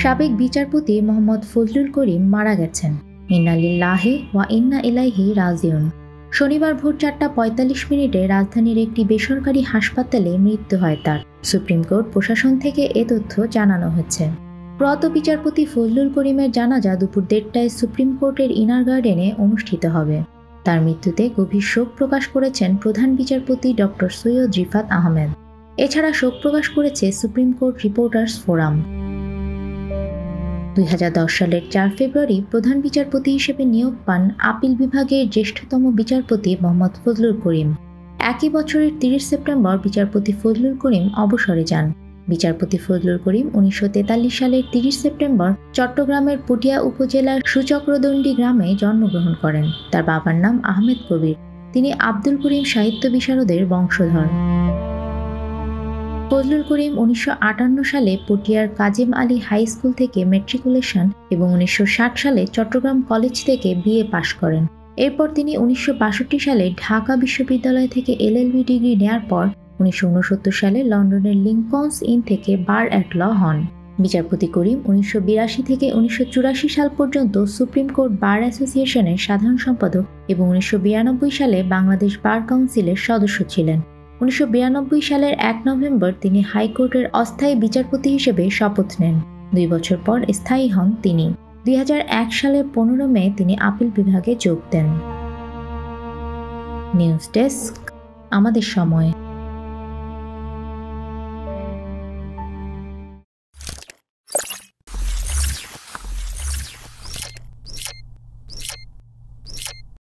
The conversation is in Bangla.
সাবেক বিচারপতি মোহাম্মদ ফজলুল করিম মারা গেছেন। ইন্না লিল্লাহি ওয়া ইন্না ইলাইহি রাজিউন। শনিবার ভোর ৪:৪৫ রাজধানীর একটি বেসরকারি হাসপাতালে মৃত্যু হয় তার। সুপ্রিম কোর্ট প্রশাসন থেকে এ তথ্য জানানো হয়েছে। প্রয়াত বিচারপতি ফজলুল করিমের জানাজা দুপুর ১:৩০টায় সুপ্রিম কোর্টের ইনার গার্ডেনে অনুষ্ঠিত হবে। তার মৃত্যুতে গভীর শোক প্রকাশ করেছেন প্রধান বিচারপতি ডক্টর সৈয়দ রিফাত আহমেদ। এছাড়া শোক প্রকাশ করেছে সুপ্রিম কোর্ট রিপোর্টার্স ফোরাম। ২০১০ সালের ৪ ফেব্রুয়ারি প্রধান বিচারপতি হিসেবে নিয়োগ পান আপিল বিভাগের জ্যেষ্ঠতম বিচারপতি মোহাম্মদ ফজলুল করিম। একই বছরের ৩০ সেপ্টেম্বর বিচারপতি ফজলুল করিম অবসরে যান। বিচারপতি ফজলুল করিম ১৯৪৩ সালের ৩০ সেপ্টেম্বর চট্টগ্রামের পটিয়া উপজেলার সুচক্রদণ্ডী গ্রামে জন্মগ্রহণ করেন। তার বাবার নাম আহমেদ কবির। তিনি আব্দুল করিম সাহিত্য বিশারদের বংশধর। ফজলুল করিম ১৯৫৮ সালে পটিয়ার কাজেম আলী হাই স্কুল থেকে ম্যাট্রিকুলেশন এবং ১৯৬০ সালে চট্টগ্রাম কলেজ থেকে বিএ পাশ করেন। এরপর তিনি ১৯৬২ সালে ঢাকা বিশ্ববিদ্যালয় থেকে এলএলবি ডিগ্রি নেয়ার পর ১৯৬৯ সালে লন্ডনের লিঙ্কনস ইন থেকে বার অ্যাট ল হন। বিচারপতি করিম ১৯৮২ থেকে ১৯৮৪ সাল পর্যন্ত সুপ্রিম কোর্ট বার অ্যাসোসিয়েশনের সাধারণ সম্পাদক এবং ১৯৯২ সালে বাংলাদেশ বার কাউন্সিলের সদস্য ছিলেন। ১৯৯২ সালের ১ নভেম্বর তিনি হাইকোর্টের অস্থায়ী বিচারপতি হিসেবে শপথ নেন। ২ বছর পর স্থায়ী হন তিনি। ২০০১ সালের ১৫ মে তিনি আপিল বিভাগে যোগ দেন। নিউজ ডেস্ক, আমাদের সময়।